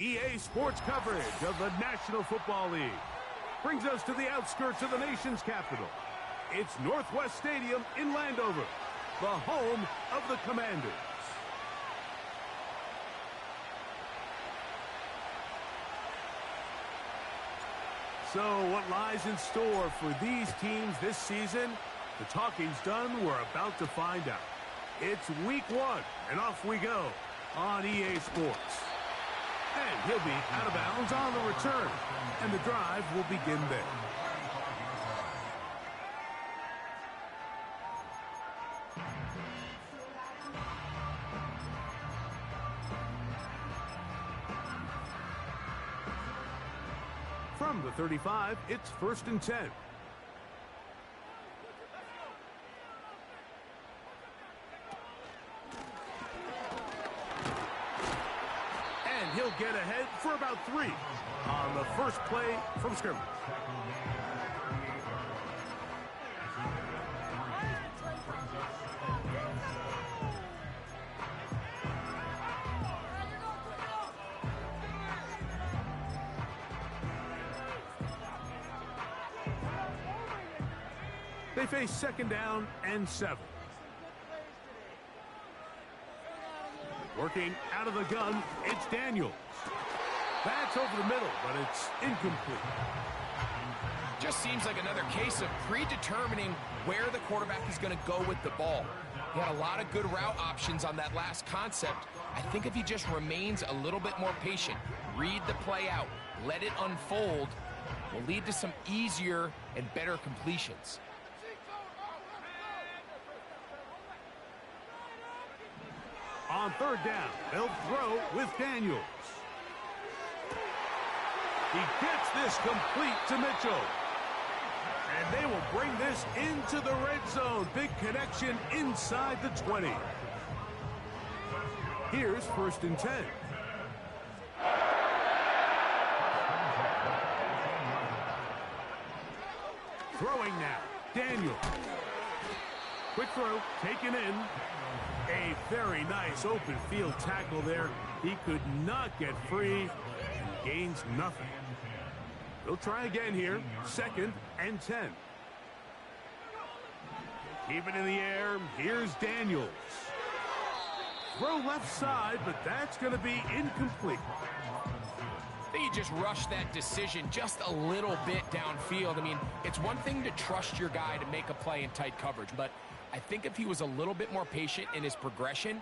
EA Sports coverage of the National Football League brings us to the outskirts of the nation's capital. It's Northwest Stadium in Landover, the home of the Commanders. So what lies in store for these teams this season? The talking's done. We're about to find out. It's week 1, and off we go on EA Sports. And he'll be out of bounds on the return, and the drive will begin there. From the 35, it's 1st and 10. And he'll get ahead for about 3 on the first play from scrimmage. They face 2nd down and 7. Working out of the gun, it's Daniels. That's over the middle, but it's incomplete. Just seems like another case of predetermining where the quarterback is going to go with the ball. He had a lot of good route options on that last concept. I think if he just remains a little bit more patient, read the play out, let it unfold, will lead to some easier and better completions. On 3rd down, they'll throw with Daniels. He gets this complete to Mitchell. And they will bring this into the red zone. Big connection inside the 20. Here's 1st and 10. Throwing now, Daniels. Quick throw, taken in. A very nice open field tackle there. He could not get free and gains nothing. He'll try again here. 2nd and 10. Keep it in the air. Here's Daniels. Throw left side, but that's going to be incomplete. I think he just rushed that decision just a little bit downfield. I mean, it's one thing to trust your guy to make a play in tight coverage, but I think if he was a little bit more patient in his progression,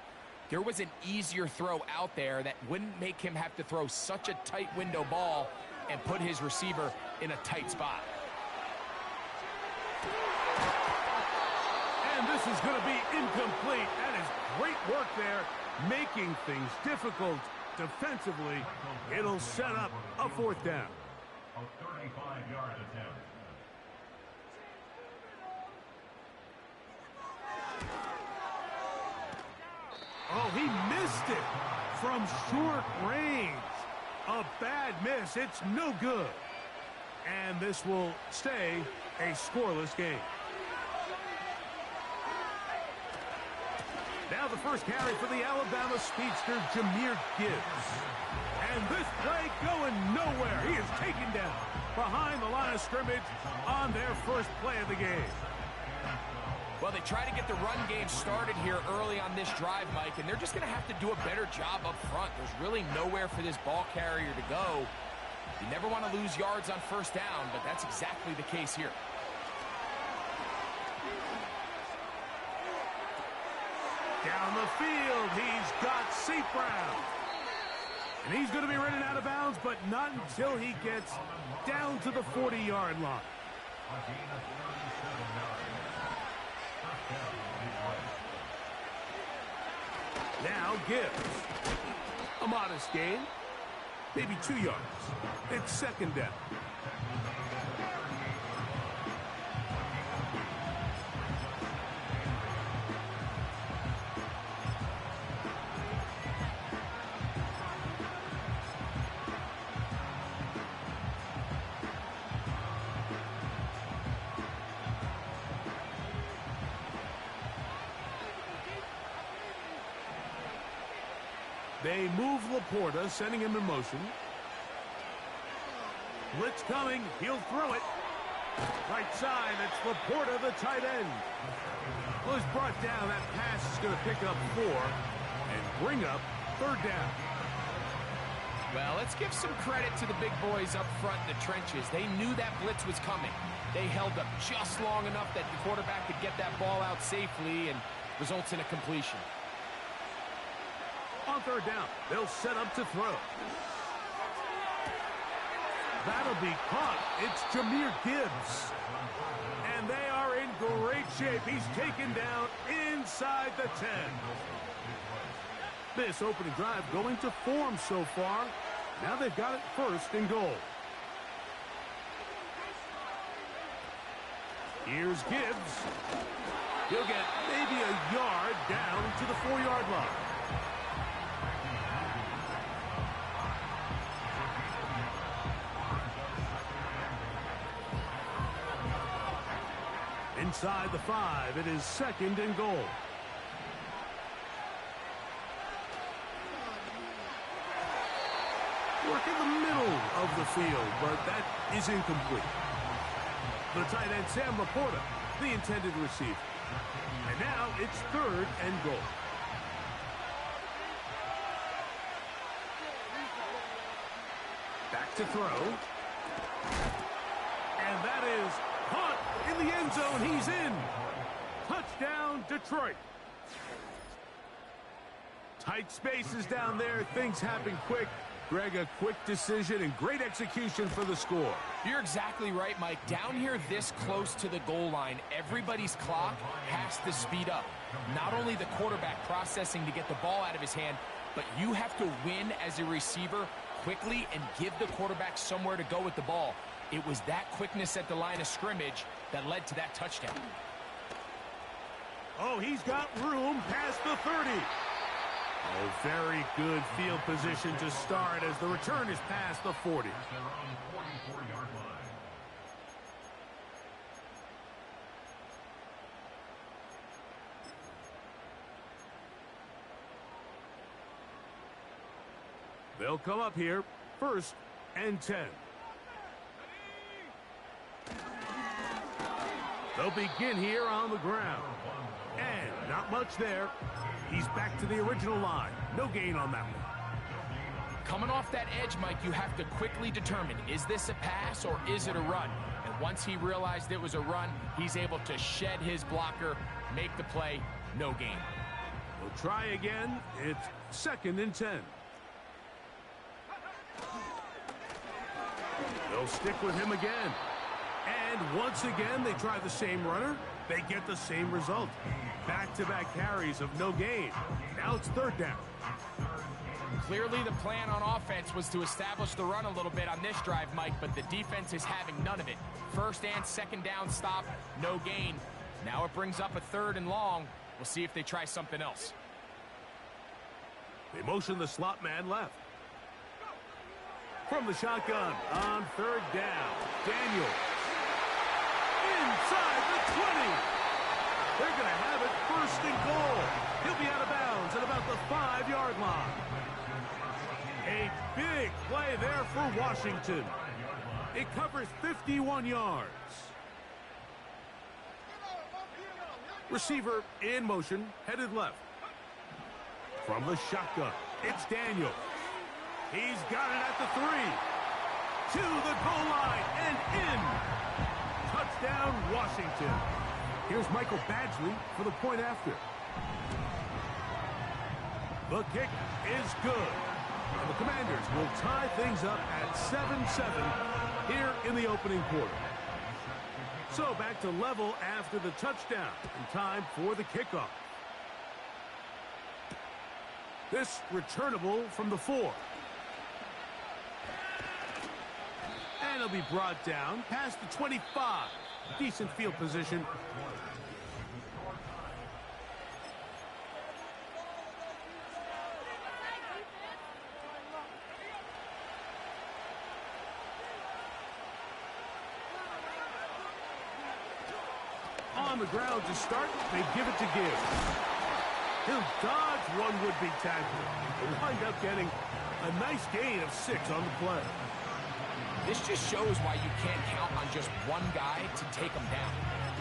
there was an easier throw out there that wouldn't make him have to throw such a tight window ball and put his receiver in a tight spot. And this is going to be incomplete. That is great work there, making things difficult defensively. It'll set up a 4th down. A 35-yard attempt. Oh, he missed it from short range. A bad miss. It's no good. And this will stay a scoreless game. Now the first carry for the Alabama speedster, Jahmyr Gibbs. And this play going nowhere. He is taken down behind the line of scrimmage on their first play of the game. Well, they try to get the run game started here early on this drive, Mike, and they're just going to have to do a better job up front. There's really nowhere for this ball carrier to go. You never want to lose yards on 1st down, but that's exactly the case here. Down the field, he's got St. Brown. And he's going to be running out of bounds, but not until he gets down to the 40-yard line. Now Gibbs. A modest gain. Maybe 2 yards. It's 2nd down. They move Laporta, sending him in motion. Blitz coming. He'll throw it. Right side, it's Laporta, the tight end. Well, he's brought down. That pass is going to pick up 4 and bring up 3rd down. Well, let's give some credit to the big boys up front in the trenches. They knew that blitz was coming. They held up just long enough that the quarterback could get that ball out safely and results in a completion. On 3rd down, they'll set up to throw. That'll be caught. It's Jahmyr Gibbs. And they are in great shape. He's taken down inside the 10. This opening drive going to form so far. Now they've got it 1st and goal. Here's Gibbs. He'll get maybe a yard down to the 4-yard line. Inside the 5, it is 2nd and goal. Work in the middle of the field, but that is incomplete. The tight end, Sam Laporta, the intended receiver. And now it's 3rd and goal. Back to throw. And that is caught in the end zone. He's in. Touchdown, Detroit. Tight spaces down there. Things happen quick. Greg, a quick decision and great execution for the score. You're exactly right, Mike. Down here this close to the goal line, everybody's clock has to speed up. Not only the quarterback processing to get the ball out of his hand, but you have to win as a receiver quickly and give the quarterback somewhere to go with the ball. It was that quickness at the line of scrimmage that led to that touchdown. Oh, he's got room past the 30. Oh, very good field position to start as the return is past the 40. They'll come up here, 1st and 10. They'll begin here on the ground. And not much there. He's back to the original line. No gain on that one. Coming off that edge, Mike, you have to quickly determine, is this a pass or is it a run? And once he realized it was a run, he's able to shed his blocker, make the play, no gain. We'll try again. It's 2nd and 10. They'll stick with him again. And once again, they try the same runner. They get the same result. Back-to-back carries of no gain. Now it's 3rd down. Clearly the plan on offense was to establish the run a little bit on this drive, Mike, but the defense is having none of it. 1st and 2nd down stop, no gain. Now it brings up a 3rd and long. We'll see if they try something else. They motion the slot man left. From the shotgun on 3rd down, Daniels. Inside the 20. They're going to have it 1st and goal. He'll be out of bounds at about the 5-yard line. A big play there for Washington. It covers 51 yards. Receiver in motion, headed left. From the shotgun, it's Daniels. He's got it at the 3. To the goal line and in. Touchdown, Washington. Here's Michael Badgley for the point after. The kick is good. And the Commanders will tie things up at 7-7 here in the opening quarter. So back to level after the touchdown and time for the kickoff. This returnable from the 4. And it'll be brought down past the 25. Decent field position. On the ground to start, they give it to Gibbs. He'll dodge one would-be tackle. He'll wind up getting a nice gain of 6 on the play. This just shows why you can't count on just one guy to take him down.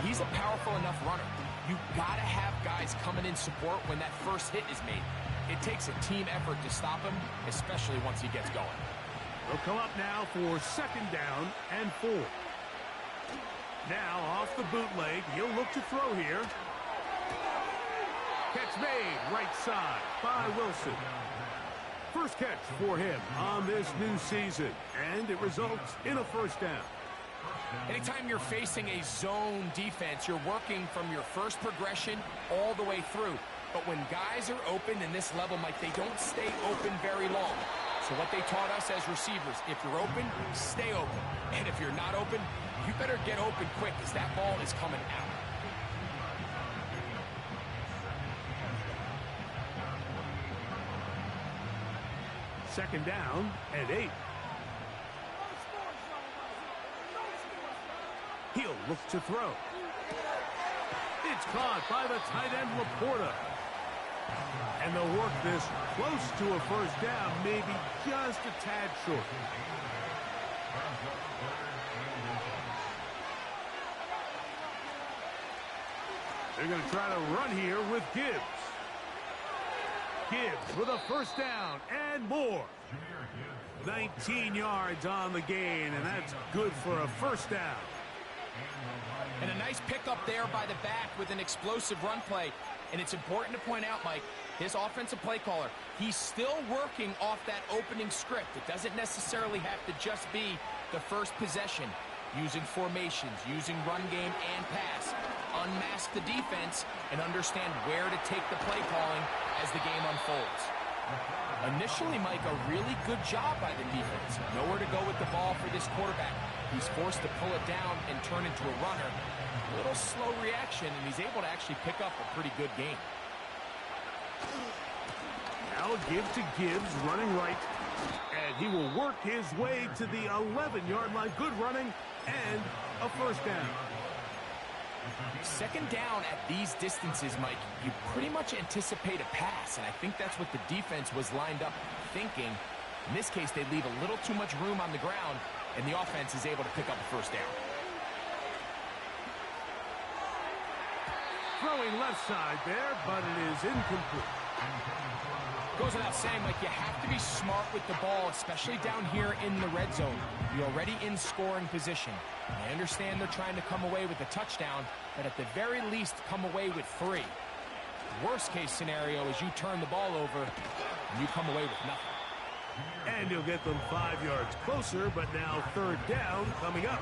He's a powerful enough runner. You've got to have guys coming in support when that first hit is made. It takes a team effort to stop him, especially once he gets going. They'll come up now for 2nd down and 4. Now off the bootleg, he'll look to throw here. Catch made right side by Wilson. First catch for him on this new season, and it results in a 1st down. Anytime you're facing a zone defense, you're working from your first progression all the way through. But when guys are open in this level, Mike, they don't stay open very long. So what they taught us as receivers, if you're open, stay open. And if you're not open, you better get open quick because that ball is coming out. Second down and 8. He'll look to throw. It's caught by the tight end Laporta. And they'll work this close to a 1st down, maybe just a tad short. They're going to try to run here with Gibbs. Gibbs with a 1st down and more. 19 yards on the gain, and that's good for a 1st down. And a nice pickup there by the back with an explosive run play. And it's important to point out, Mike, his offensive play caller, he's still working off that opening script. It doesn't necessarily have to just be the first possession. Using formations, using run game and pass. Unmask the defense and understand where to take the play calling as the game unfolds. Initially, Mike, a really good job by the defense. Nowhere to go with the ball for this quarterback. He's forced to pull it down and turn into a runner. A little slow reaction, and he's able to actually pick up a pretty good gain. Now give to Gibbs, running right. And he will work his way to the 11-yard line. Good running and a 1st down. 2nd down at these distances, Mike, you pretty much anticipate a pass, and I think that's what the defense was lined up thinking. In this case, they leave a little too much room on the ground, and the offense is able to pick up a 1st down. Throwing left side there, but it is incomplete. Goes without saying, Mike, you have to be smart with the ball, especially down here in the red zone. You're already in scoring position. I understand they're trying to come away with a touchdown, but at the very least, come away with 3. Worst case scenario is you turn the ball over and you come away with nothing. And you'll get them 5 yards closer, but now 3rd down coming up.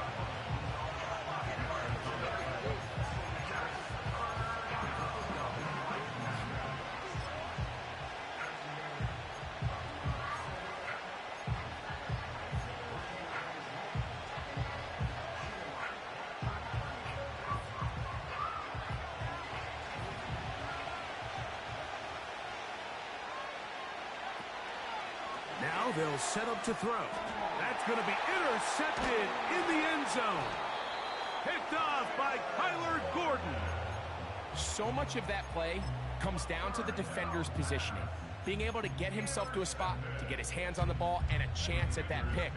Now they'll set up to throw. That's going to be intercepted in the end zone. Picked off by Kyler Gordon. So much of that play comes down to the defender's positioning. Being able to get himself to a spot, to get his hands on the ball, and a chance at that pick.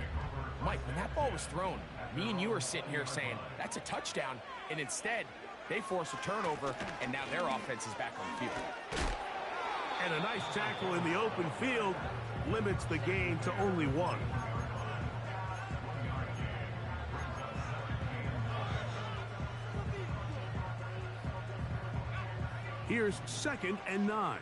Mike, when that ball was thrown, me and you are sitting here saying, that's a touchdown. And instead, they force a turnover, and now their offense is back on the field. And a nice tackle in the open field limits the gain to only 1. Here's 2nd and 9.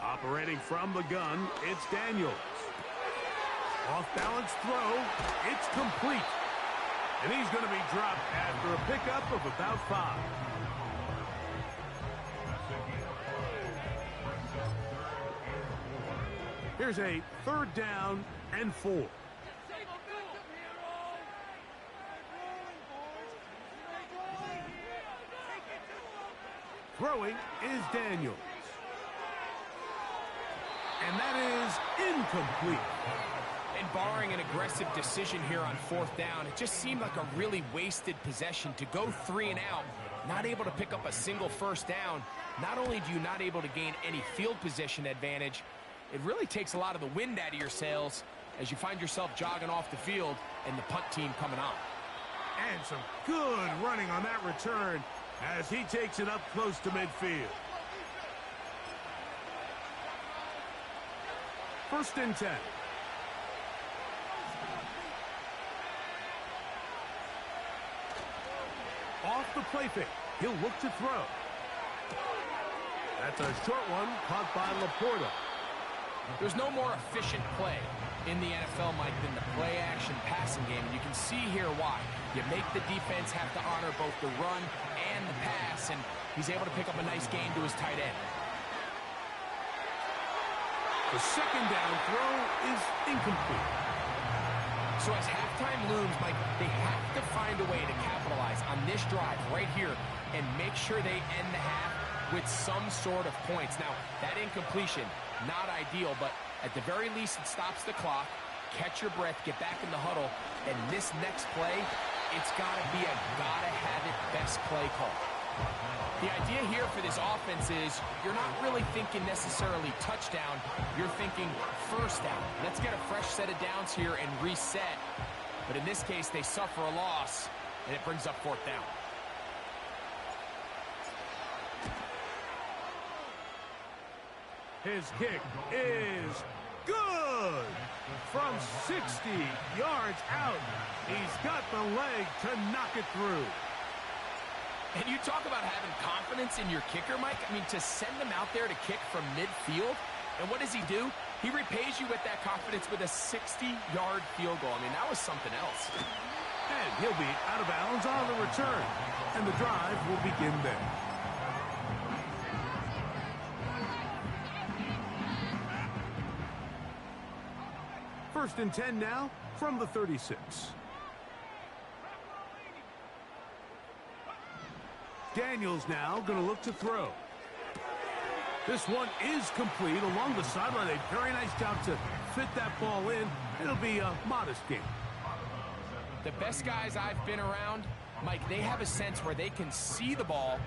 Operating from the gun, it's Daniels. Off-balance throw, it's complete. And he's going to be dropped after a pickup of about 5. Here's a 3rd down and 4. Throwing is Daniels. And that is incomplete. And barring an aggressive decision here on 4th down, it just seemed like a really wasted possession to go 3 and out, not able to pick up a single 1st down. Not only do you not able to gain any field position advantage, it really takes a lot of the wind out of your sails as you find yourself jogging off the field and the punt team coming on. And some good running on that return as he takes it up close to midfield. 1st and 10. Off the play fake. He'll look to throw. That's a short one caught by Laporta. There's no more efficient play in the NFL, Mike, than the play-action passing game. And you can see here why. You make the defense have to honor both the run and the pass, and he's able to pick up a nice gain to his tight end. The 2nd down throw is incomplete. So as halftime looms, Mike, they have to find a way to capitalize on this drive right here and make sure they end the half with some sort of points. Now, that incompletion, not ideal, but at the very least, it stops the clock. Catch your breath, get back in the huddle, and this next play, it's got to be a gotta-have-it best play call. The idea here for this offense is you're not really thinking necessarily touchdown. You're thinking 1st down. Let's get a fresh set of downs here and reset. But in this case, they suffer a loss, and it brings up 4th down. His kick is good. From 60 yards out, he's got the leg to knock it through. And you talk about having confidence in your kicker, Mike. I mean, to send him out there to kick from midfield, and what does he do? He repays you with that confidence with a 60-yard field goal. I mean, that was something else. And he'll be out of bounds on the return, and the drive will begin there. First and 10 now from the 36. Daniels now going to look to throw. This one is complete along the sideline. A very nice job to fit that ball in. It'll be a modest gain. The best guys I've been around, Mike, they have a sense where they can see the ball,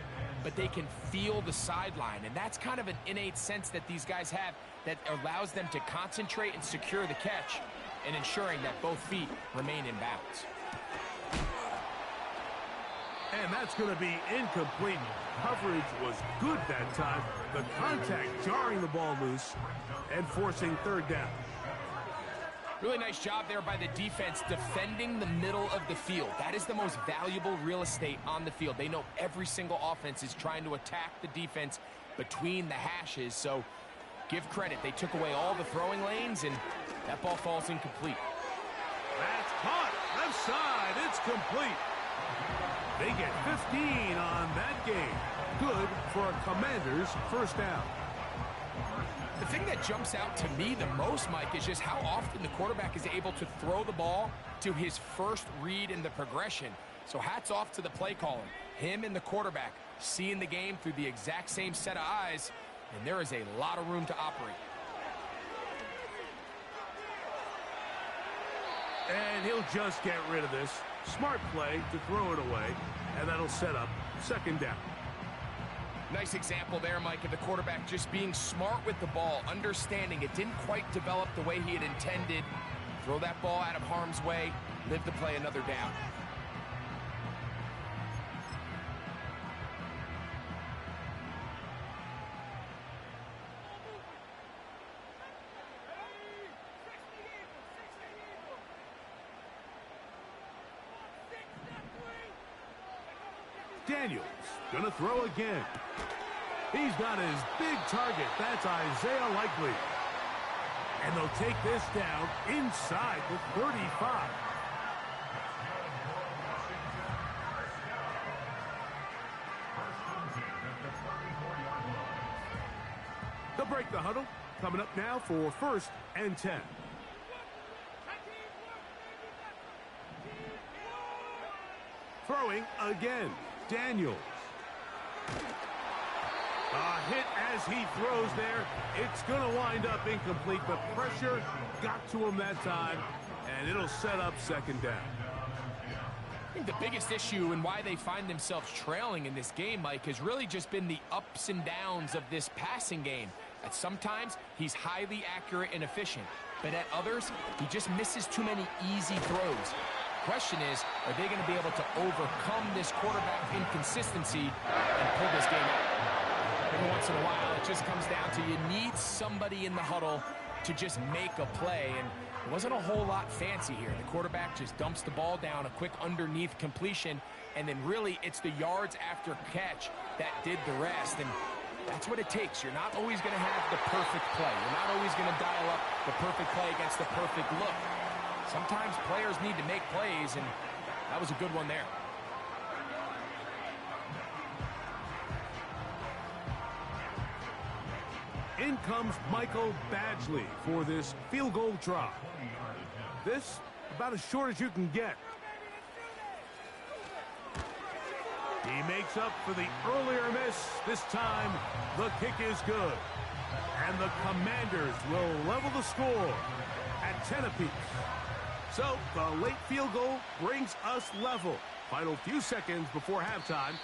but they can feel the sideline. And that's kind of an innate sense that these guys have that allows them to concentrate and secure the catch and ensuring that both feet remain in bounds. And that's going to be incomplete. Coverage was good that time. The contact jarring the ball loose and forcing 3rd down. Really nice job there by the defense defending the middle of the field. That is the most valuable real estate on the field. They know every single offense is trying to attack the defense between the hashes. So give credit. They took away all the throwing lanes, and that ball falls incomplete. That's caught. Left side. It's complete. They get 15 on that game. Good for a Commanders 1st down. The thing that jumps out to me the most, Mike, is just how often the quarterback is able to throw the ball to his first read in the progression. So hats off to the play caller. Him and the quarterback seeing the game through the exact same set of eyes, and there is a lot of room to operate. And he'll just get rid of this. Smart play to throw it away, and that'll set up 2nd down. Nice example there, Mike, of the quarterback just being smart with the ball, understanding it didn't quite develop the way he had intended. Throw that ball out of harm's way, live to play another down. Daniels gonna throw again. He's got his big target. That's Isaiah Likely. And they'll take this down inside the 35. They'll break the huddle. Coming up now for 1st and 10. Throwing again. Daniels. A hit as he throws there. It's going to wind up incomplete, but pressure got to him that time, and it'll set up second down. I think the biggest issue and why they find themselves trailing in this game, Mike, has really just been the ups and downs of this passing game. At sometimes, he's highly accurate and efficient, but at others, he just misses too many easy throws. The question is, are they going to be able to overcome this quarterback inconsistency and pull this game out? Every once in a while, it just comes down to you need somebody in the huddle to just make a play, and it wasn't a whole lot fancy here. The quarterback just dumps the ball down, a quick underneath completion, and then really it's the yards after catch that did the rest, and that's what it takes. You're not always going to have the perfect play. You're not always going to dial up the perfect play against the perfect look. Sometimes players need to make plays, and that was a good one there. In comes Michael Badgley for this field goal try. This, about as short as you can get. He makes up for the earlier miss. This time, the kick is good. And the Commanders will level the score at 10 apiece. So, the late field goal brings us level. Final few seconds before halftime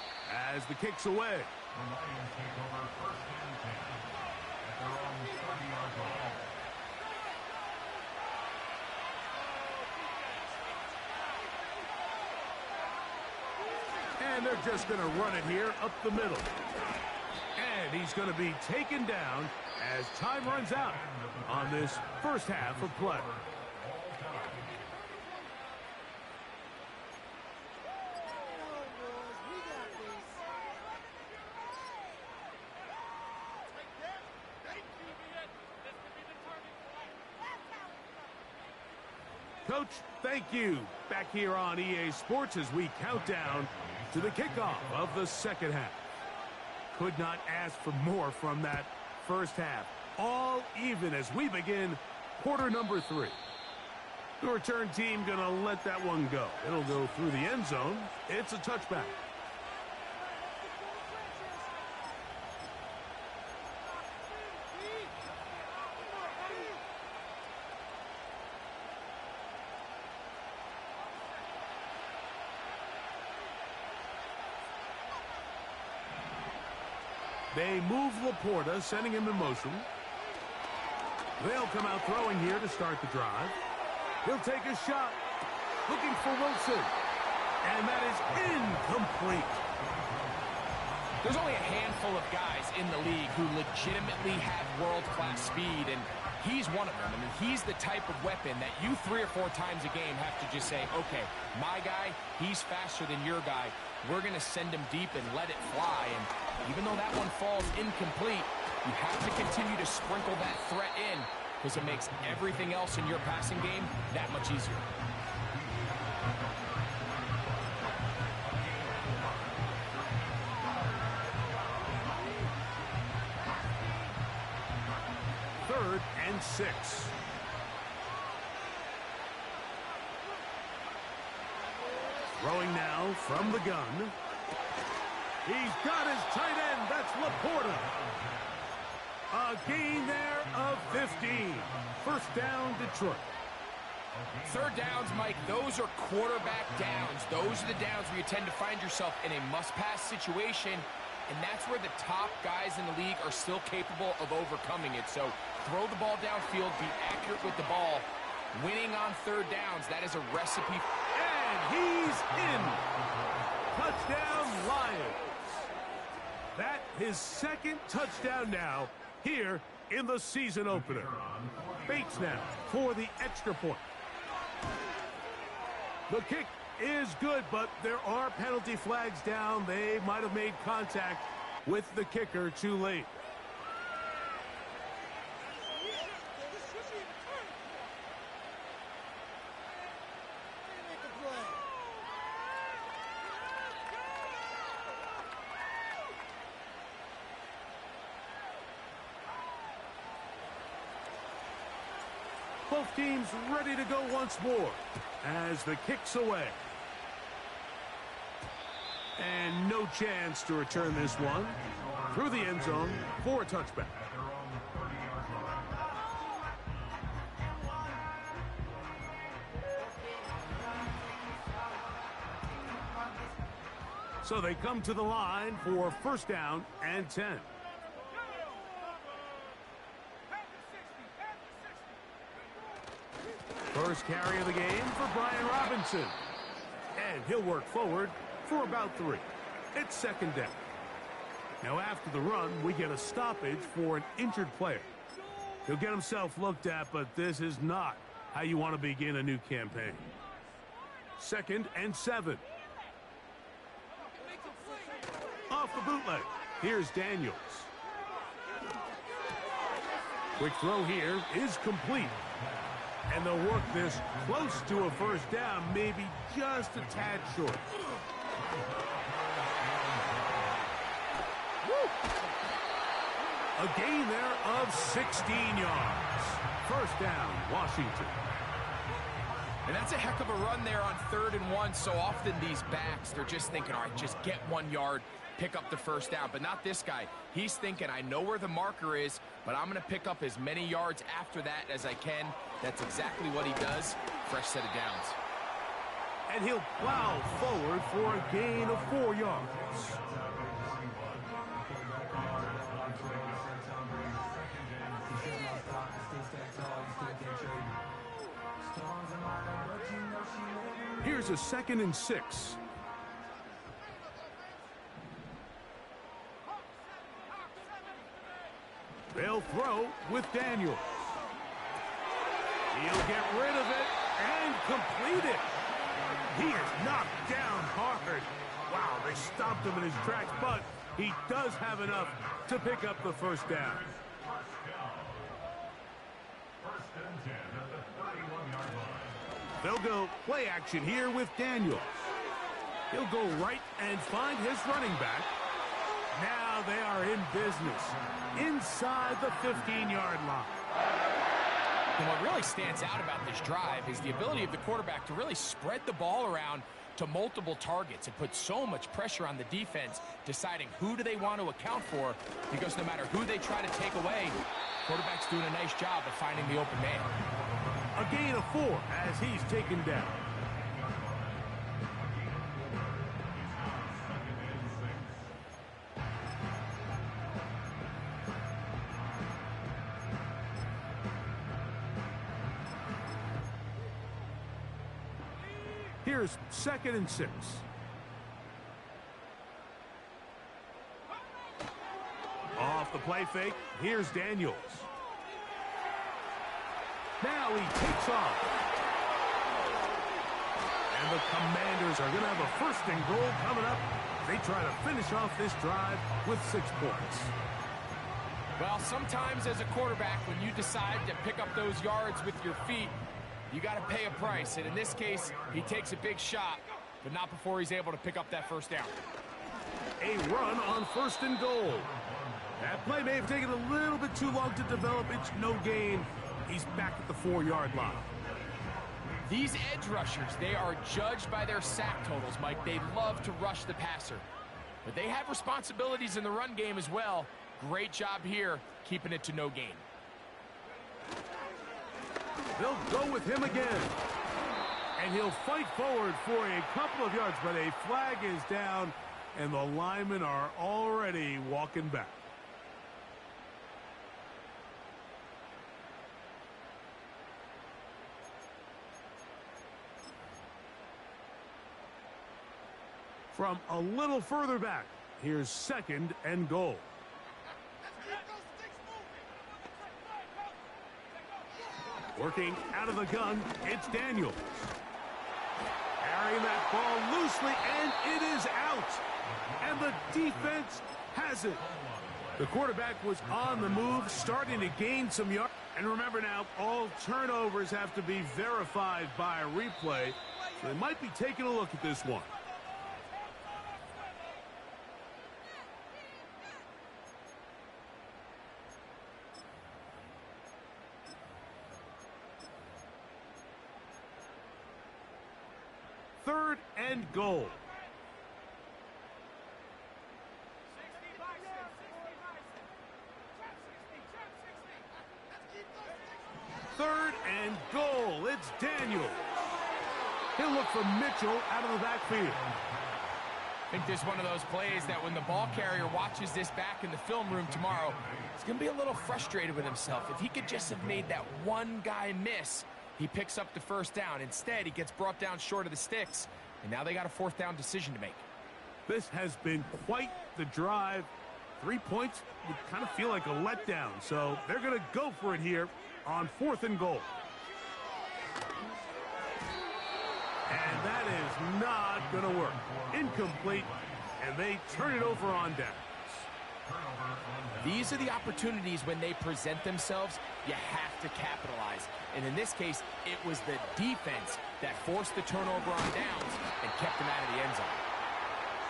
as the kick's away. The Lions take over first and 10 at their own 30-yard line. And they're just going to run it here up the middle. And he's going to be taken down as time runs out on this first half of play. Coach, thank you. Back here on EA Sports as we count down to the kickoff of the second half. Could not ask for more from that first half. All even as we begin quarter number 3. The return team going to let that one go. It'll go through the end zone. It's a touchback. They move Laporta, sending him in motion. They'll come out throwing here to start the drive. He'll take a shot, looking for Wilson. And that is incomplete. There's only a handful of guys in the league who legitimately have world-class speed, and he's one of them. I mean, he's the type of weapon that you 3 or 4 times a game have to just say, okay, my guy, he's faster than your guy. We're going to send him deep and let it fly. And even though that one falls incomplete, you have to continue to sprinkle that threat in because it makes everything else in your passing game that much easier. Third and 6. Throwing now from the gun. He's got his tight end. That's Laporta. A gain there of 15. First down, Detroit. Third downs, Mike, those are quarterback downs. Those are the downs where you tend to find yourself in a must-pass situation, and that's where the top guys in the league are still capable of overcoming it. So throw the ball downfield, be accurate with the ball. Winning on third downs, that is a recipe. And he's in. Touchdown, Lions. That his second touchdown now here in the season opener. Bates now for the extra point. The kick is good, but there are penalty flags down. They might have made contact with the kicker too late. Both teams ready to go once more as the kick's away. And no chance to return this one. through the end zone for a touchback. At their own 30-yard line. So they come to the line for first down and 10. First carry of the game for Brian Robinson. And he'll work forward for about 3. It's second down. Now after the run, we get a stoppage for an injured player. He'll get himself looked at, but this is not how you want to begin a new campaign. Second and 7. Off the bootleg. Here's Daniels. Quick throw here is complete. And they'll work this close to a first down, maybe just a tad short. Woo! A gain there of 16 yards. First down, Washington. And that's a heck of a run there on 3rd and 1. So often these backs, they're just thinking, all right, just get 1 yard, pick up the first down. But not this guy. He's thinking, I know where the marker is, but I'm going to pick up as many yards after that as I can. That's exactly what he does. Fresh set of downs. And he'll plow forward for a gain of 4 yards. Here's a 2nd and 6. They'll throw with Daniels. He'll get rid of it and complete it. He is knocked down hard. Wow, they stopped him in his tracks, but he does have enough to pick up the first down. First and 10 at the 31-yard line. They'll go play action here with Daniels. He'll go right and find his running back. Now they are in business inside the 15-yard line. And what really stands out about this drive is the ability of the quarterback to really spread the ball around to multiple targets. It puts so much pressure on the defense deciding who do they want to account for, because no matter who they try to take away, quarterback's doing a nice job of finding the open man. A gain of 4 as he's taken down. Here's 2nd and 6. Off the play fake, here's Daniels. Now he takes off. And the Commanders are going to have a 1st and goal coming up. They try to finish off this drive with 6 points. Well, sometimes as a quarterback, when you decide to pick up those yards with your feet, you got to pay a price. And in this case, he takes a big shot, but not before he's able to pick up that first down. A run on 1st and goal. That play may have taken a little bit too long to develop. It's no gain. He's back at the 4-yard line. These edge rushers, they are judged by their sack totals, Mike. They love to rush the passer. But they have responsibilities in the run game as well. Great job here, keeping it to no gain. They'll go with him again. And he'll fight forward for a couple of yards, but a flag is down, and the linemen are already walking back. From a little further back, here's 2nd and goal. Working out of the gun, it's Daniels. Carrying that ball loosely, and it is out. And the defense has it. The quarterback was on the move, starting to gain some yards. And remember now, all turnovers have to be verified by a replay. So they might be taking a look at this one. Third and goal. It's Daniels. He'll look for Mitchell out of the backfield. I think this is one of those plays that when the ball carrier watches this back in the film room tomorrow, he's going to be a little frustrated with himself. If he could just have made that one guy miss, he picks up the first down. Instead, he gets brought down short of the sticks, and now they got a fourth down decision to make. This has been quite the drive. 3 points would kind of feel like a letdown, so they're going to go for it here on 4th and goal. And that is not going to work. Incomplete, and they turn it over on downs. These are the opportunities when they present themselves, you have to capitalize. And in this case, it was the defense that forced the turnover on downs and kept them out of the end zone.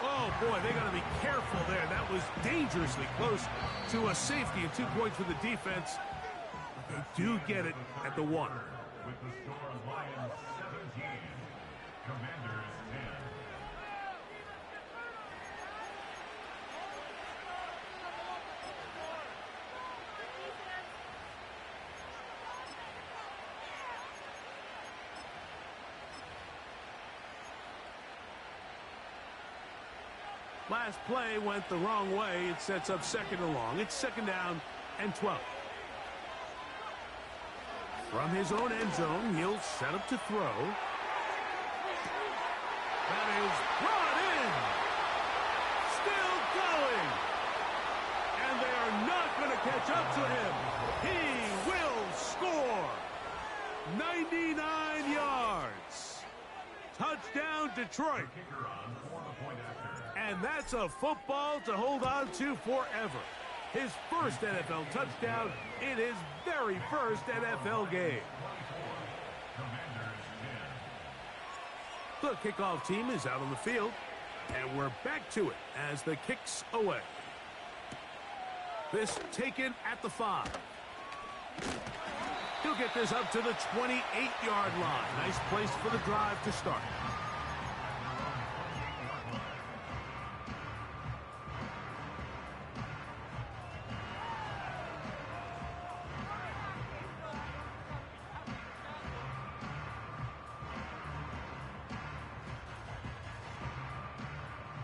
Oh, boy, they got to be careful there. That was dangerously close to a safety and 2 points for the defense. They do get it at the 1. With the score Lions 17, Commanders 10. Last play went the wrong way. It sets up 2nd and long. It's 2nd down and 12. From his own end zone, he'll set up to throw. That is brought in. Still going. And they are not going to catch up to him. He will score. 99 yards. Touchdown, Detroit. And that's a football to hold on to forever. His first NFL touchdown in his very first NFL game. The kickoff team is out on the field, and we're back to it as the kick's away. This taken at the 5. He'll get this up to the 28-yard line. Nice place for the drive to start.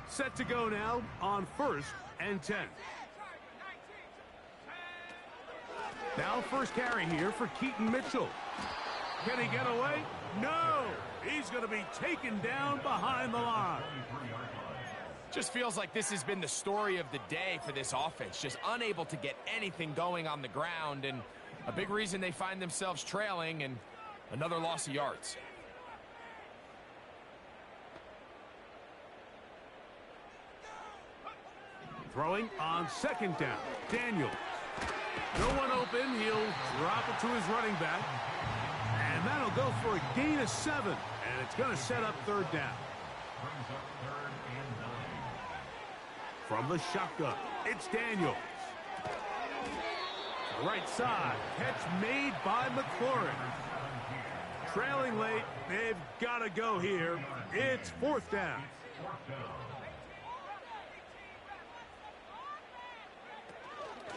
Set to go now on 1st and 10. Now first carry here for Keaton Mitchell. Can he get away? No! He's going to be taken down behind the line. Just feels like this has been the story of the day for this offense. Just unable to get anything going on the ground, and a big reason they find themselves trailing, and another loss of yards. Throwing on 2nd down. Daniels. No one open. He'll drop it to his running back. And that'll go for a gain of 7. And it's going to set up 3rd down. Brings up 3rd and 9. From the shotgun, it's Daniels. Right side. Catch made by McLaurin. Trailing late. They've got to go here. It's 4th down.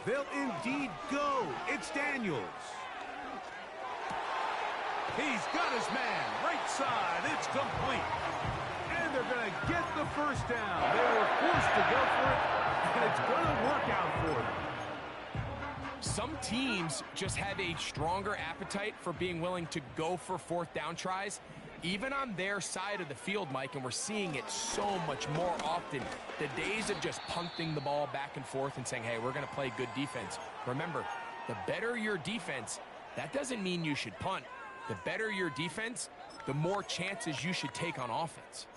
They'll indeed go. It's Daniels. He's got his man. Right side. It's complete. And they're going to get the first down. They were forced to go for it, and it's going to work out for them. Some teams just have a stronger appetite for being willing to go for 4th down tries, even on their side of the field, Mike, and we're seeing it so much more often. The days of just punting the ball back and forth and saying, hey, we're going to play good defense. Remember, the better your defense, that doesn't mean you should punt. The better your defense, the more chances you should take on offense.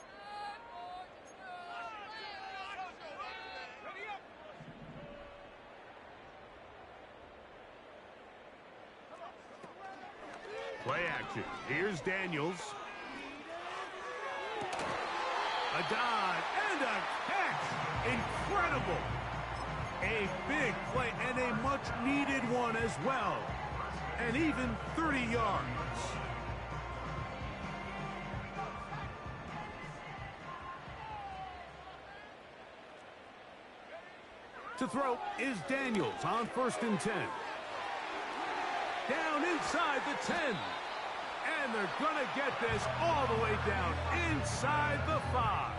Play action. Here's Daniels. A dive and a catch. Incredible. A big play and a much-needed one as well. And even 30 yards. To throw is Daniels on 1st and 10. Down inside the 10. And And they're going to get this all the way down inside the 5.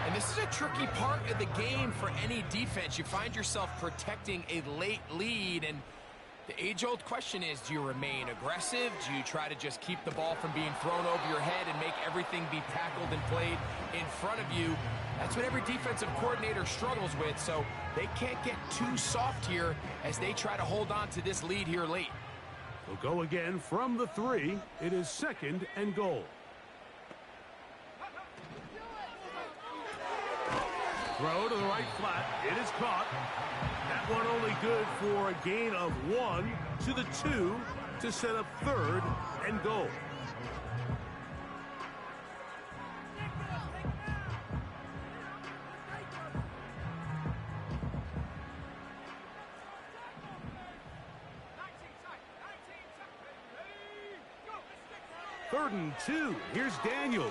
And this is a tricky part of the game for any defense. You find yourself protecting a late lead, and the age-old question is, do you remain aggressive? Do you try to just keep the ball from being thrown over your head and make everything be tackled and played in front of you? That's what every defensive coordinator struggles with, so they can't get too soft here as they try to hold on to this lead here late. We'll go again from the 3. It is 2nd and goal. Throw to the right flat. It is caught. That one only good for a gain of 1 to the 2 to set up 3rd and goal. Third and 2. Here's Daniels.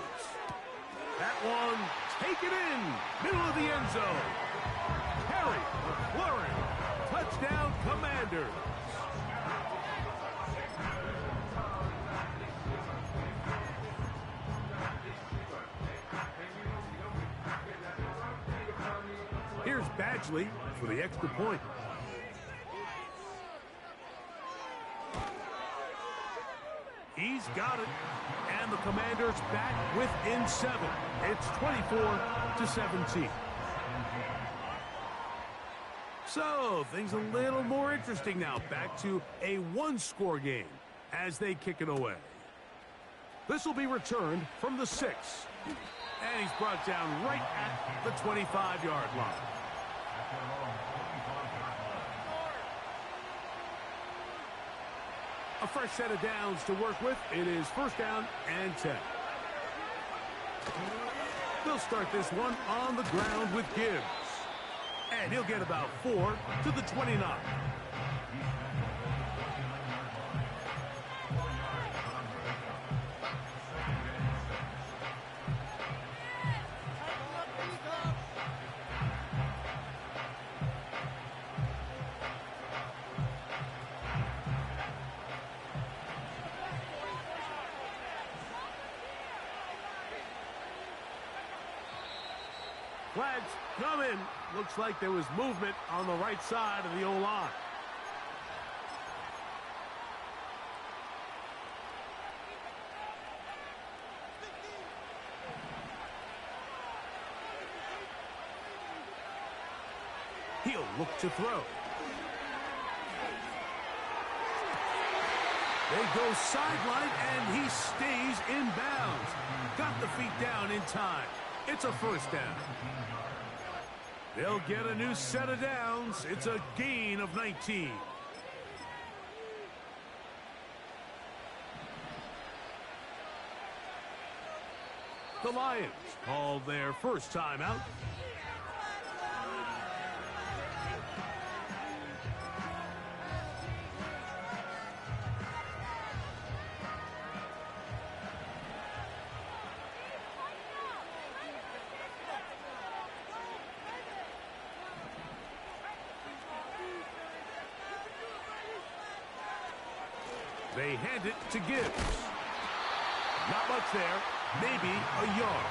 That one taken in. Middle of the end zone. Perry, McLaurin. Touchdown, Commanders. Here's Badgley for the extra point. He's got it. And the Commanders back within 7. It's 24-17. So, things a little more interesting now. Back to a 1-score game as they kick it away. This will be returned from the 6. And he's brought down right at the 25-yard line. A fresh set of downs to work with. It is 1st down and 10. They'll start this one on the ground with Gibbs. And he'll get about 4 to the 29. Flags come in. Looks like there was movement on the right side of the O-line. He'll look to throw. They go sideline, and he stays in bounds. Got the feet down in time. It's a 1st down. They'll get a new set of downs. It's a gain of 19. The Lions called their first timeout. They hand it to Gibbs. Not much there. Maybe a yard.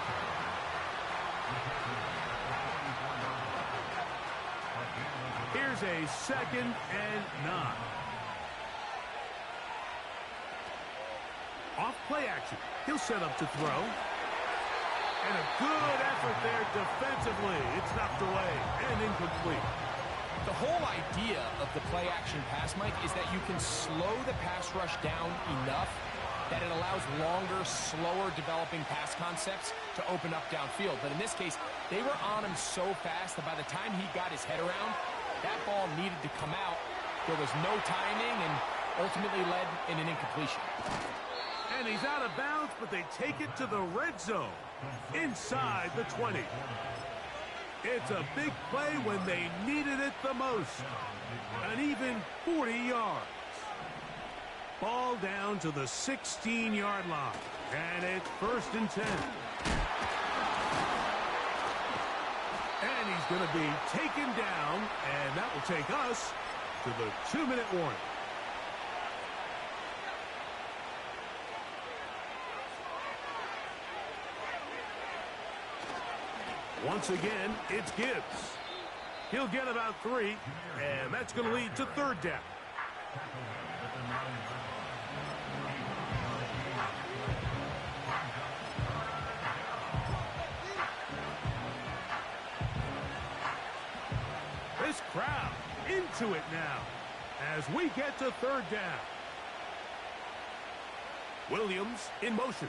Here's a 2nd and 9. Off play action. He'll set up to throw. And a good effort there defensively. It's knocked away and incomplete. The whole idea of the play-action pass, Mike, is that you can slow the pass rush down enough that it allows longer, slower developing pass concepts to open up downfield. But in this case, they were on him so fast that by the time he got his head around, that ball needed to come out. There was no timing and ultimately led in an incompletion. And he's out of bounds, but they take it to the red zone inside the 20. It's a big play when they needed it the most. An even 40 yards. Ball down to the 16-yard line. And it's 1st and 10. And he's going to be taken down. And that will take us to the 2-minute warning. Once again, it's Gibbs. He'll get about 3, and that's going to lead to third down. This crowd into it now as we get to third down. Williams in motion.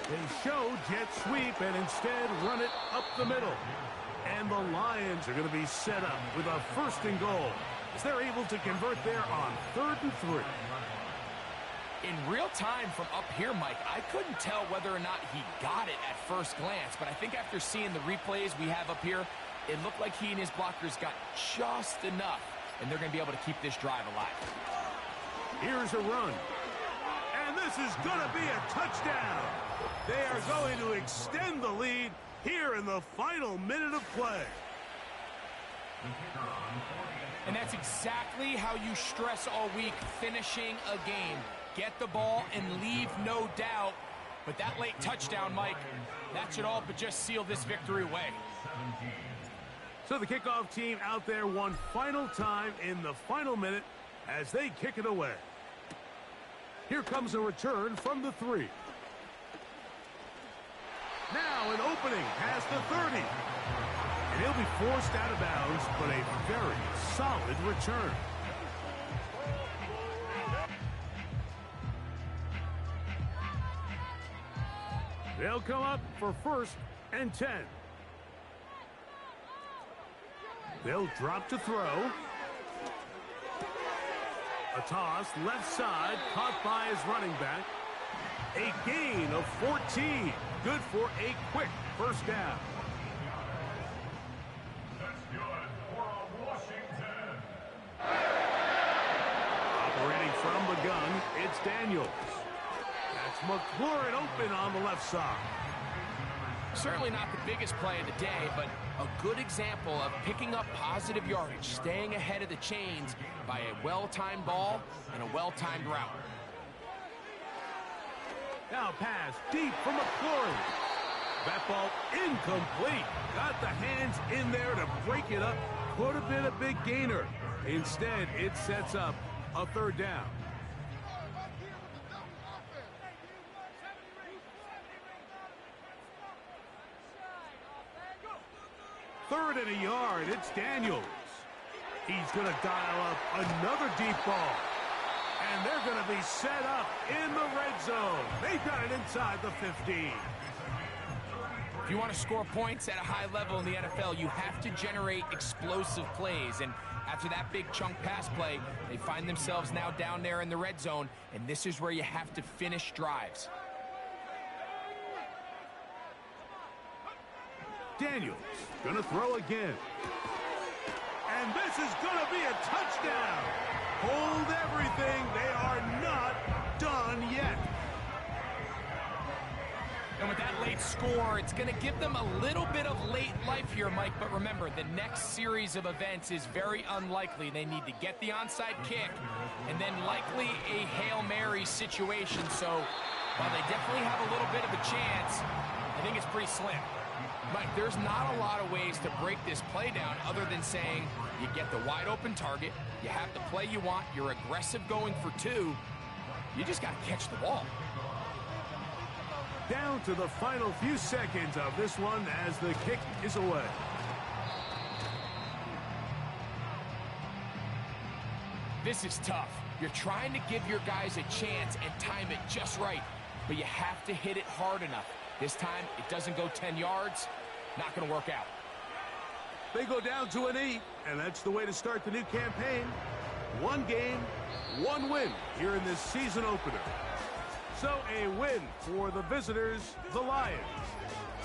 They show jet sweep and instead run it up the middle. And the Lions are going to be set up with a 1st and goal as they're able to convert there on 3rd and 3. In real time from up here, Mike, I couldn't tell whether or not he got it at first glance, but I think after seeing the replays we have up here, it looked like he and his blockers got just enough, and they're going to be able to keep this drive alive. Here's a run. And this is going to be a touchdown. They are going to extend the lead here in the final minute of play. And that's exactly how you stress all week, finishing a game. Get the ball and leave no doubt. But that late touchdown, Mike, that should all but just seal this victory away. So the kickoff team out there one final time in the final minute as they kick it away. Here comes a return from the 3. Now an opening past the 30. And he'll be forced out of bounds, but a very solid return. They'll come up for 1st and 10. They'll drop to throw. A toss left side, caught by his running back. A gain of 14. Good for a quick 1st down. That's good for Washington. Operating from the gun, it's Daniels. That's McLaurin open on the left side. Certainly not the biggest play of the day, but a good example of picking up positive yardage, staying ahead of the chains by a well-timed ball and a well-timed route. Now pass deep from McLaurin. That ball incomplete. Got the hands in there to break it up. Could have been a big gainer. Instead, it sets up a 3rd down. 3rd and a yard. It's Daniels. He's going to dial up another deep ball. And they're going to be set up in the red zone. They've got it inside the 15. If you want to score points at a high level in the NFL, you have to generate explosive plays. And after that big chunk pass play, they find themselves now down there in the red zone. And this is where you have to finish drives. Daniels going to throw again. And this is going to be a touchdown. Hold everything. They are not done yet. And with that late score, it's going to give them a little bit of late life here, Mike. But remember, the next series of events is very unlikely. They need to get the onside kick and then likely a Hail Mary situation. So while they definitely have a little bit of a chance, I think it's pretty slim. Mike, there's not a lot of ways to break this play down other than saying you get the wide open target, you have the play you want, you're aggressive going for 2, you just got to catch the ball. Down to the final few seconds of this one as the kick is away. This is tough. You're trying to give your guys a chance and time it just right, but you have to hit it hard enough. This time, it doesn't go 10 yards. Not going to work out. They go down to a knee, and that's the way to start the new campaign. 1 game, 1 win here in this season opener. So a win for the visitors, the Lions.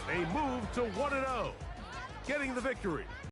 They move to 1-0, getting the victory.